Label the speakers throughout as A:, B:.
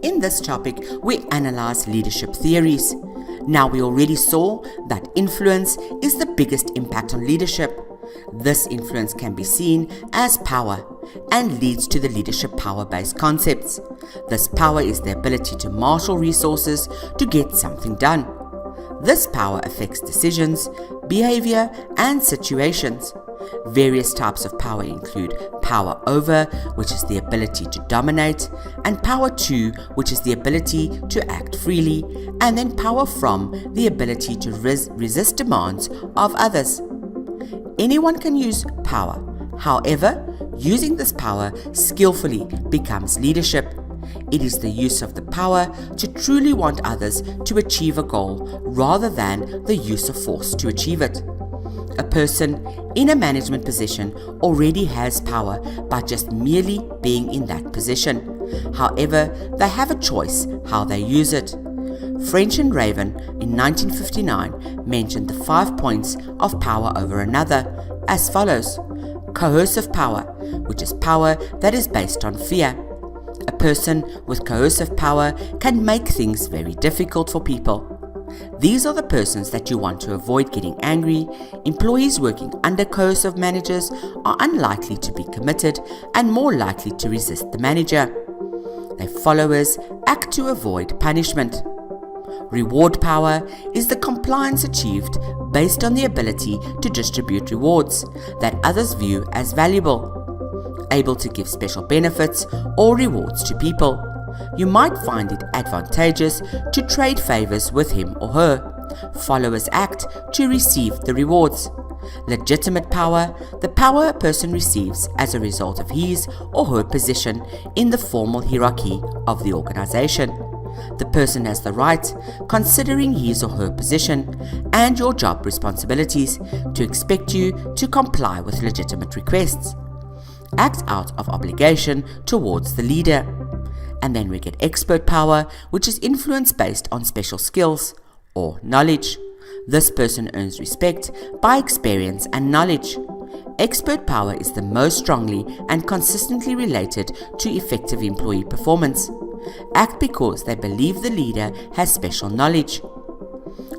A: In this topic, we analyze leadership theories. Now, we already saw that influence is the biggest impact on leadership. This influence can be seen as power and leads to the leadership power-based concepts. This power is the ability to marshal resources to get something done. This power affects decisions, behavior, and situations. Various types of power include power over, which is the ability to dominate, and power to, which is the ability to act freely, and then power from, the ability to resist demands of others. Anyone can use power. However, using this power skillfully becomes leadership. It is the use of the power to truly want others to achieve a goal rather than the use of force to achieve it. A person in a management position already has power by just merely being in that position. However, they have a choice how they use it. French and Raven in 1959 mentioned the 5 points of power over another as follows. Coercive power, which is power that is based on fear. A person with coercive power can make things very difficult for people. These are the persons that you want to avoid getting angry. Employees working under coercive managers are unlikely to be committed and more likely to resist the manager. Their followers act to avoid punishment. Reward power is the compliance achieved based on the ability to distribute rewards that others view as valuable, able to give special benefits or rewards to people. You might find it advantageous to trade favors with him or her. Followers act to receive the rewards. Legitimate power, the power a person receives as a result of his or her position in the formal hierarchy of the organization. The person has the right, considering his or her position and your job responsibilities, to expect you to comply with legitimate requests. Act out of obligation towards the leader. And then we get expert power, which is influence based on special skills or knowledge. This person earns respect by experience and knowledge. Expert power is the most strongly and consistently related to effective employee performance. Act because they believe the leader has special knowledge.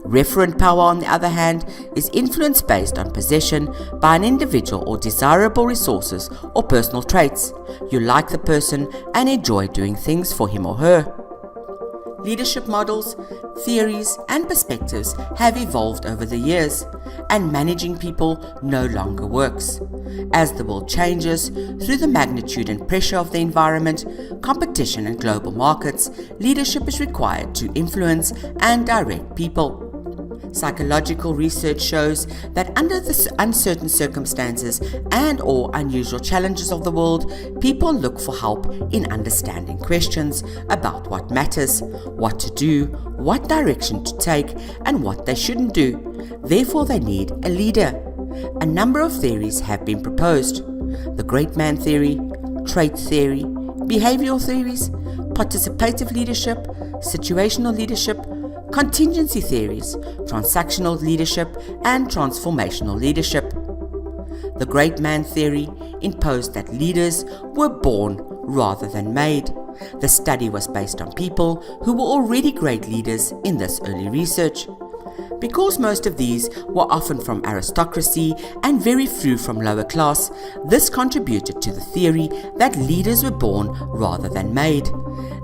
A: Referent power, on the other hand, is influence based on possession by an individual or desirable resources or personal traits. You like the person and enjoy doing things for him or her. Leadership models, theories, and perspectives have evolved over the years, and managing people no longer works. As the world changes through the magnitude and pressure of the environment, competition, and global markets, leadership is required to influence and direct people. Psychological research shows that under the uncertain circumstances and/or unusual challenges of the world, people look for help in understanding questions about what matters, what to do, what direction to take, and what they shouldn't do. Therefore, they need a leader. A number of theories have been proposed: the great man theory, trait theory, behavioral theories, participative leadership, situational leadership, contingency theories, transactional leadership, and transformational leadership. The great man theory imposed that leaders were born rather than made. The study was based on people who were already great leaders in this early research. Because most of these were often from aristocracy and very few from lower class, this contributed to the theory that leaders were born rather than made.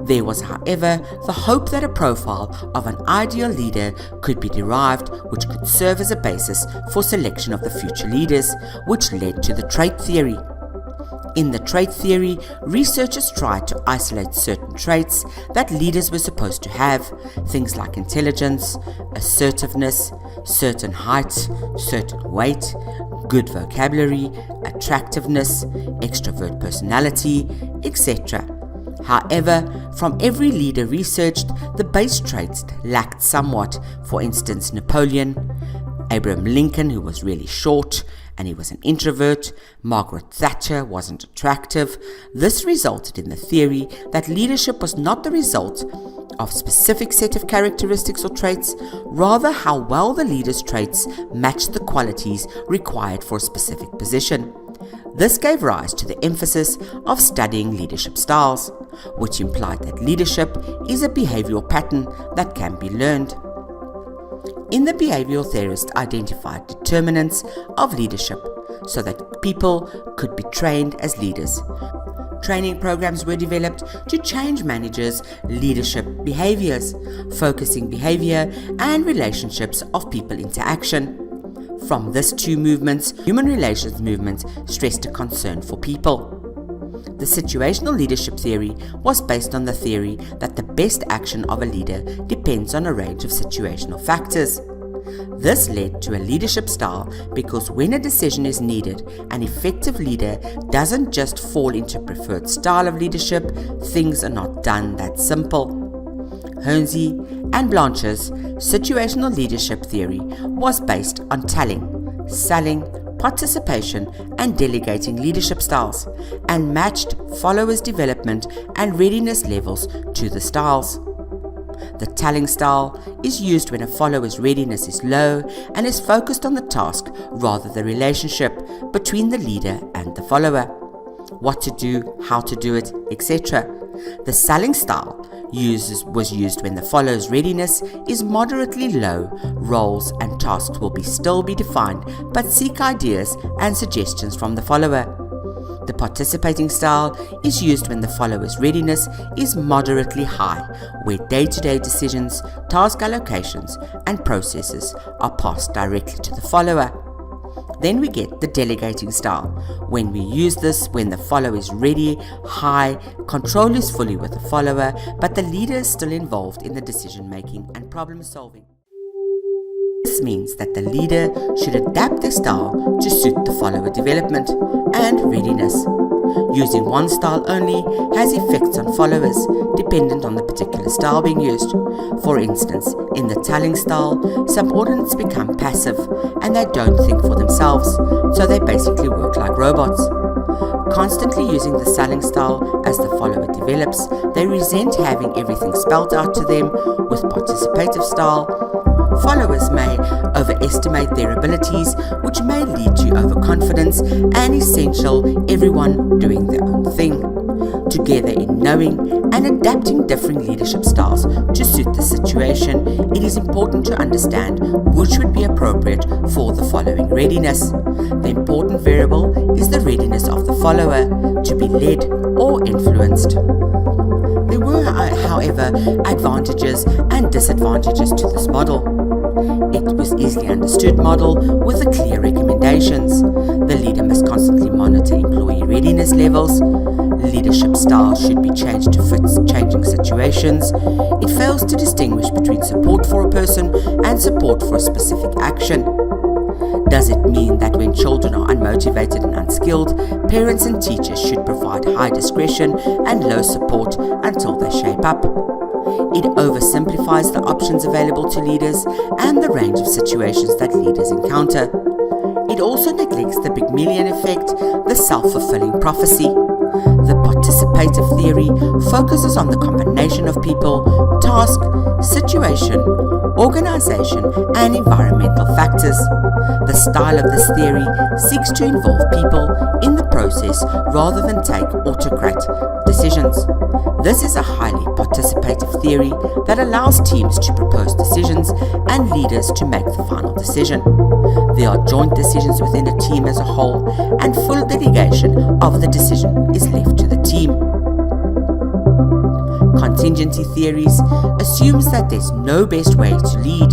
A: There was, however, the hope that a profile of an ideal leader could be derived, which could serve as a basis for selection of the future leaders, which led to the trait theory. In the trait theory, researchers tried to isolate certain traits that leaders were supposed to have, things like intelligence, assertiveness, certain height, certain weight, good vocabulary, attractiveness, extrovert personality, etc. However, from every leader researched, the base traits lacked somewhat. For instance, Napoleon, Abraham Lincoln, who was really short and he was an introvert, Margaret Thatcher wasn't attractive. This resulted in the theory that leadership was not the result of a specific set of characteristics or traits, rather how well the leader's traits matched the qualities required for a specific position. This gave rise to the emphasis of studying leadership styles, which implied that leadership is a behavioral pattern that can be learned. In the behavioral theorists identified determinants of leadership so that people could be trained as leaders. Training programs were developed to change managers' leadership behaviors, focusing behavior and relationships of people into action. From these two movements, human relations movement stressed a concern for people. The situational leadership theory was based on the theory that the best action of a leader depends on a range of situational factors. This led to a leadership style because when a decision is needed, an effective leader doesn't just fall into a preferred style of leadership. Things are not done that simple. Hornsey and Blanchard's situational leadership theory was based on telling, selling, participation and delegating leadership styles, and matched followers' development and readiness levels to the styles. The telling style is used when a follower's readiness is low and is focused on the task rather than the relationship between the leader and the follower, what to do, how to do it, etc. The selling style was used when the follower's readiness is moderately low. Roles and tasks will still be defined, but seek ideas and suggestions from the follower. The participating style is used when the follower's readiness is moderately high, where day-to-day decisions, task allocations, and processes are passed directly to the follower. Then we get the delegating style. When we use this when the follower is ready, high, control is fully with the follower, but the leader is still involved in the decision-making and problem-solving. This means that the leader should adapt their style to suit the follower development and readiness. Using one style only has effects on followers dependent on the particular style being used. For instance, in the telling style, subordinates become passive and they don't think for themselves, so they basically work like robots. Constantly using the selling style as the follower develops, they resent having everything spelled out to them. With participative style, followers may overestimate their abilities, which may lead to overconfidence and everyone doing their own thing. Together in knowing and adapting differing leadership styles to suit the situation, it is important to understand which would be appropriate for the following readiness. The important variable is the readiness of the follower to be led or influenced. There were, however, advantages and disadvantages to this model. It was easily understood model with the clear recommendations. The leader must constantly monitor employee readiness levels. Leadership style should be changed to fit changing situations. It fails to distinguish between support for a person and support for a specific action. Does it mean that when children are unmotivated and unskilled, parents and teachers should provide high discretion and low support until they shape up? It oversimplifies the options available to leaders and the range of situations that leaders encounter. It also neglects the Pygmalion effect, the self-fulfilling prophecy. The participative theory focuses on the combination of people, task, situation, organization, and environmental factors. The style of this theory seeks to involve people in the process rather than take autocrat decisions. This is a highly participative theory that allows teams to propose decisions and leaders to make the final decision. There are joint decisions within a team as a whole, and full delegation of the decision is left to the team. Contingency theories assumes that there's no best way to lead.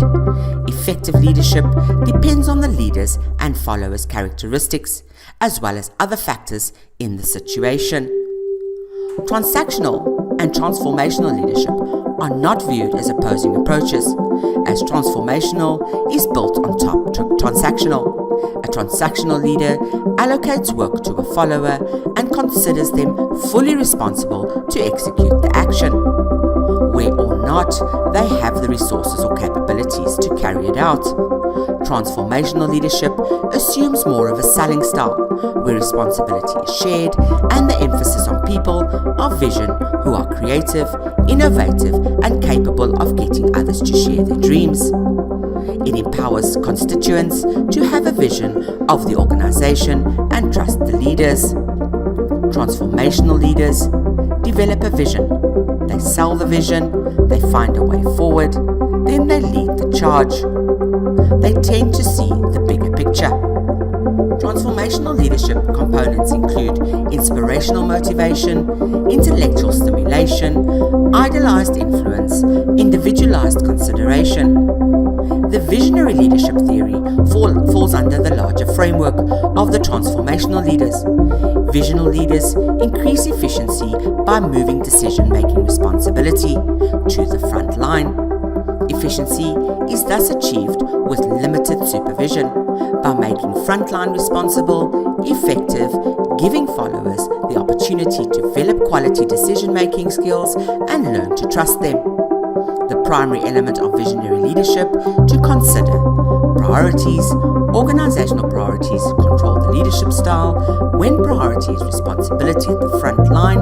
A: Effective leadership depends on the leaders and followers' characteristics, as well as other factors in the situation. Transactional and transformational leadership are not viewed as opposing approaches, as transformational is built on top of transactional. A transactional leader allocates work to a follower and considers them fully responsible to execute the action, where or not they have the resources or capabilities to carry it out. Transformational leadership assumes more of a selling style, where responsibility is shared and the emphasis on people of vision who are creative, innovative, and capable of getting others to share their dreams. It empowers constituents to have a vision of the organization and trust the leaders. Transformational leaders develop a vision. They sell the vision, they find a way forward, then they lead the charge. They tend to see the bigger picture. Transformational leadership components include inspirational motivation, intellectual stimulation, idealized influence, individualized consideration. The visionary leadership theory falls under the larger framework of the transformational leaders. Visional leaders increase efficiency by moving decision-making responsibility to the front line. Efficiency is thus achieved with limited supervision by making frontline responsible, effective, giving followers the opportunity to develop quality decision-making skills and learn to trust them. The primary element of visionary leadership to consider: priorities. Organizational priorities control the leadership style. When priority is responsibility at the front line,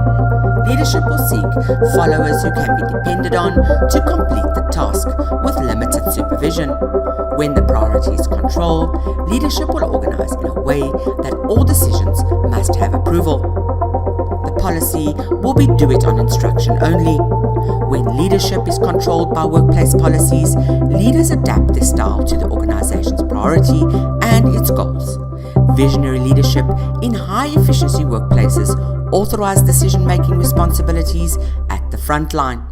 A: leadership will seek followers who can be depended on to complete the task with limited supervision. When the priority is control, leadership will organize in a way that all decisions must have approval. The policy will be do it on instruction only. When leadership is controlled by workplace policies, leaders adapt their style to the organization's priority and its goals. Visionary leadership in high-efficiency workplaces authorize decision-making responsibilities at the front line.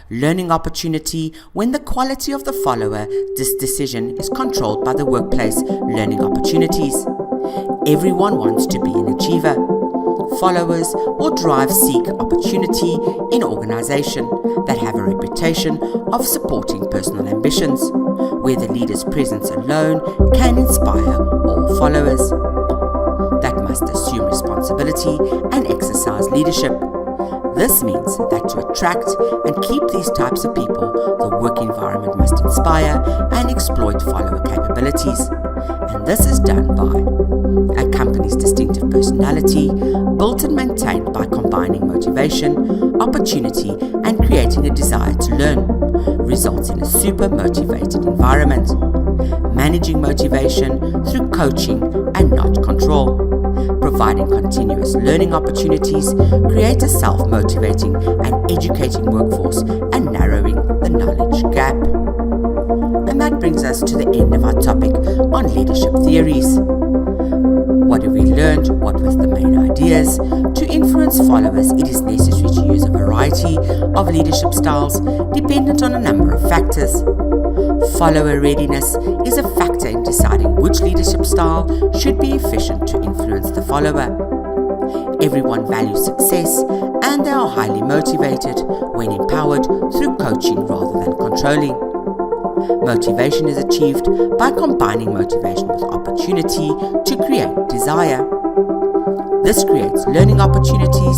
A: Learning opportunity when the quality of the follower decision is controlled by the workplace learning opportunities. Everyone wants to be an achiever. Followers or drive seek opportunity in organization that have a reputation of supporting personal ambitions, where the leader's presence alone can inspire all followers. That must assume responsibility and exercise leadership. This means that to attract and keep these types of people, the work environment must inspire and exploit follower capabilities. And this is done by a company's distinctive personality, built and maintained by combining motivation, opportunity, and creating a desire to learn, results in a super motivated environment. Managing motivation through coaching and not control. Providing continuous learning opportunities, create a self-motivating and educating workforce, and narrowing the knowledge gap. And that brings us to the end of our topic on leadership theories. What have we learned? What were the main ideas? To influence followers, it is necessary to use a variety of leadership styles dependent on a number of factors. Follower readiness is a factor in deciding which leadership style should be efficient to influence the follower. Everyone values success and they are highly motivated when empowered through coaching rather than controlling. Motivation is achieved by combining motivation with opportunity to create desire. This creates learning opportunities,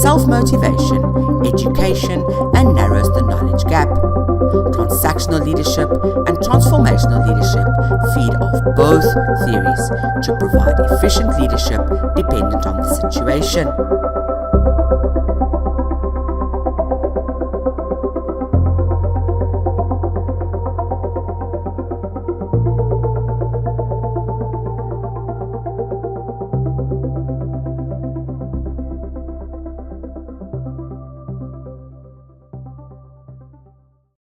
A: self-motivation, education, and narrows the knowledge gap. Transactional leadership and transformational leadership feed off both theories to provide efficient leadership dependent on the situation.